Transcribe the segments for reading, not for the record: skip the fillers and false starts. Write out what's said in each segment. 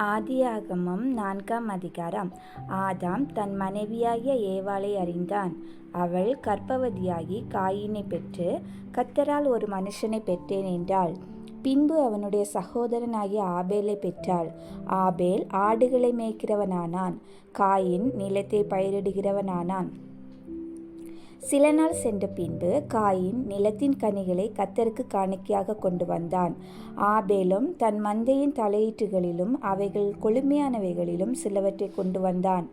ஆதியாகமம் 4ஆம் அதிகாரம். ஆதாம் தன் மனைவியாகிய ஏவாளை அறிந்தான். அவள் கர்ப்பவதியாகி காயீனை பெற்று, கர்த்தரால் ஒரு மனுஷனை பெற்றேன் என்றாள். பின்பு அவனுடைய சகோதரனாகிய ஆபேலை பெற்றாள். ஆபேல் ஆடுகளை மேய்க்கிறவனானான். காயீன் நிலத்தை பயிரிடுகிறவனானான். சில நாள் சென்ற பின்பு காயீன் நிலத்தின் கனிகளை கர்த்தருக்கு காணிக்கையாக கொண்டு வந்தான். ஆபேலும் தன் மந்தையின் தலையீற்றுகளிலும் அவைகள் கொழுமையானவைகளிலும் சிலவற்றை கொண்டு வந்தான்.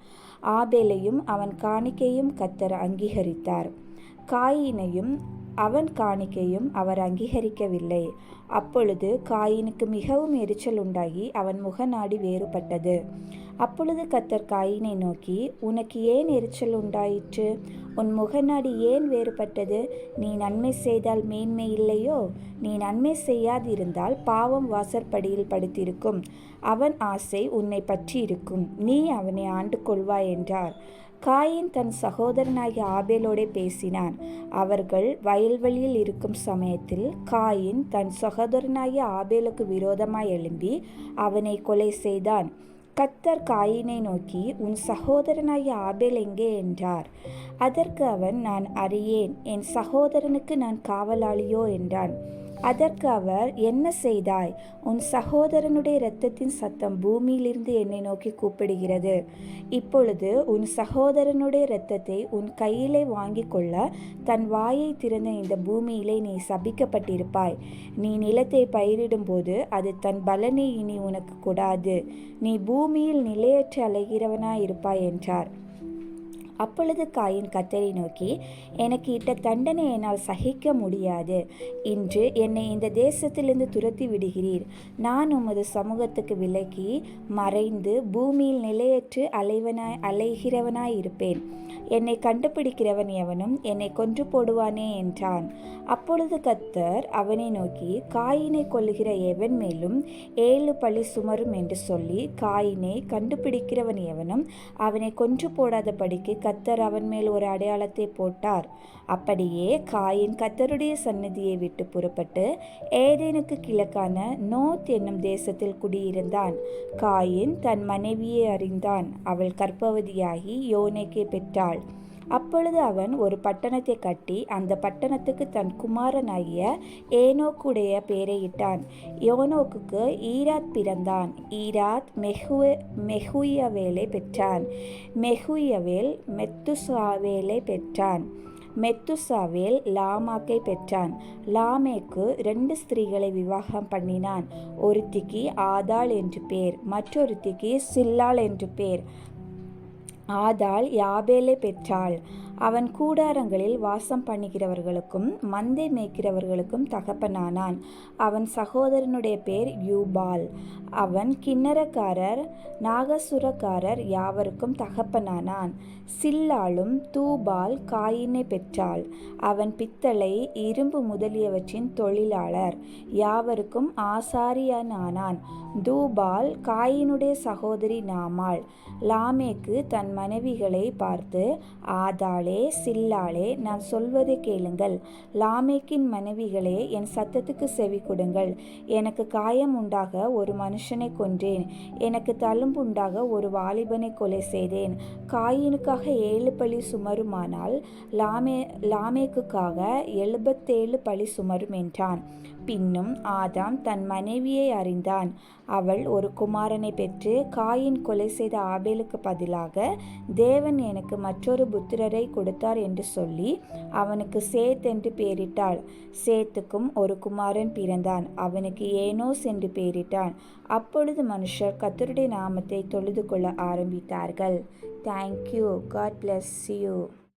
ஆபேலையும் அவன் காணிக்கையும் கர்த்தர் அங்கீகரித்தார். காயீனையும் அவன் காணிக்கையும் அவர் அங்கீகரிக்கவில்லை. அப்பொழுது காயீனுக்கு மிகவும் எரிச்சல் உண்டாகி அவன் முகநாடி வேறுபட்டது. அப்பொழுது கர்த்தர் காயீனை நோக்கி, உனக்கு ஏன் எரிச்சல் உண்டாயிற்று? உன் முகநாடி ஏன் வேறுபட்டது? நீ நன்மை செய்தால் மேன்மை இல்லையோ? நீ நன்மை செய்யாதிருந்தால் பாவம் வாசற்படியில் படுத்திருக்கும். அவன் ஆசை உன்னை பற்றி இருக்கும். நீ அவனை ஆண்டு கொள்வாய் என்றார். காயீன் தன் சகோதரனாகிய ஆபேலோடே பேசினான். அவர்கள் வயல்வெளியில் இருக்கும் சமயத்தில் காயீன் தன் சகோதரனாகிய ஆபேலுக்கு விரோதமாய் எழும்பி அவனை கொலை செய்தான். கர்த்தர் காயீனை நோக்கி, உன் சகோதரனாகிய ஆபேல் எங்கே என்றார். அதற்கு அவன், நான் அறியேன், என் சகோதரனுக்கு நான் காவலாளியோ என்றான். அதற்கு அவர், என்ன செய்தாய்? உன் சகோதரனுடைய இரத்தத்தின் சத்தம் பூமியிலிருந்து என்னை நோக்கி கூப்பிடுகிறது. இப்பொழுது உன் சகோதரனுடைய இரத்தத்தை உன் கையிலே வாங்கி கொள்ள தன் வாயை திறந்த இந்த பூமியிலே நீ சபிக்கப்பட்டிருப்பாய். நீ நிலத்தை பயிரிடும்போது அது தன் பலனை இனி உனக்கு கொடாது. நீ பூமியில் நிலையற்று அலைகிறவனாயிருப்பாய் என்றார். அப்பொழுது காயீன் கர்த்தரை நோக்கி, எனக்கு இட்ட தண்டனை என்னால் சகிக்க முடியாது. இன்று என்னை இந்த தேசத்திலிருந்து துரத்தி விடுகிறீர். நான் உமது சமூகத்துக்கு விலகி மறைந்து பூமியில் நிலையற்று அலைகிறவனாய் இருப்பேன். என்னை கண்டுபிடிக்கிறவன் எவனும் என்னை கொன்று போடுவானே என்றான். அப்பொழுது கர்த்தர் அவனை நோக்கி, காயீனை கொல்லுகிற எவன் மேலும் 7 பழி சுமரும் என்று சொல்லி, காயீனை கண்டுபிடிக்கிறவன் எவனும் அவனை கொன்று போடாதபடிக்கு கர்த்தர் அவன் மேல் ஒரு அடையாளத்தை போட்டார். அப்படியே காயீன் கர்த்தருடைய சந்நிதியை விட்டு புறப்பட்டு ஏதேனுக்கு கிழக்கான நோத் என்னும் தேசத்தில் குடியிருந்தான். காயீன் தன் மனைவியை அறிந்தான். அவள் கர்ப்பவதியாகி யோனேக்கை பெற்றாள். அப்பொழுது அவன் ஒரு பட்டணத்தை கட்டி அந்த பட்டணத்துக்கு தன் குமாரனாகிய ஏனோக்குடைய பெயரையிட்டான். யோனோக்குக்கு ஈராத் பிறந்தான். ஈராத் மெகுயவேலை பெற்றான். மெகுயவேல் மெத்துசாவேலை பெற்றான். மெத்துசாவேல் லாமாக்கை பெற்றான். லாமேக்கு 2 ஸ்திரீகளை விவாகம் பண்ணினான். ஒருத்திக்கு ஆதாள் என்று பேர், மற்றொருத்திக்கு சில்லாள் என்று பேர். ஆதாள் யாபேலை பெற்றாள். அவன் கூடாரங்களில் வாசம் பண்ணுகிறவர்களுக்கும் மந்தை மேய்க்கிறவர்களுக்கும் தகப்பனானான். அவன் சகோதரனுடைய பேர் யூபால். அவன் கின்னரக்காரர் நாகசுரக்காரர் யாவருக்கும் தகப்பனானான். சில்லாளும் தூபால் காயீனை பெற்றாள். அவன் பித்தளை இரும்பு முதலியவற்றின் தொழிலாளர் யாவருக்கும் ஆசாரியனானான். தூபால் காயீனுடைய சகோதரி நாமாள். லாமேக்கு தன் மனைவிகளை பார்த்து, ஆதாளே சில்லாளே, நான் சொல்வதை கேளுங்கள். லாமேக்கின் மனைவிகளே, என் சத்தத்துக்கு செவி கொடுங்கள். எனக்கு காயம் உண்டாக ஒரு மனுஷனை கொன்றேன். எனக்கு தழும்புண்டாக ஒரு வாலிபனை கொலை செய்தேன். காயீனுக்காக 7 பழி சுமருமானால் லாமேக்குக்காக 77 பழி சுமரும் என்றான். பின்னும் ஆதாம் தன் மனைவியை அறிந்தான். அவள் ஒரு குமாரனை பெற்று, காயீன் கொலை செய்த ஆபேலுக்கு பதிலாக தேவன் எனக்கு மற்றொரு புத்திரரை கொடுத்தார் என்று சொல்லி அவனுக்கு சேத் என்று பெயரிட்டாள். சேத்துக்கும் ஒரு குமாரன் பிறந்தான். அவனுக்கு ஏனோஸ் என்று பெயரிட்டான். அப்பொழுது மனுஷர் கர்த்தருடைய நாமத்தை தொழுது கொள்ள ஆரம்பித்தார்கள். தேங்க்யூ. God bless you.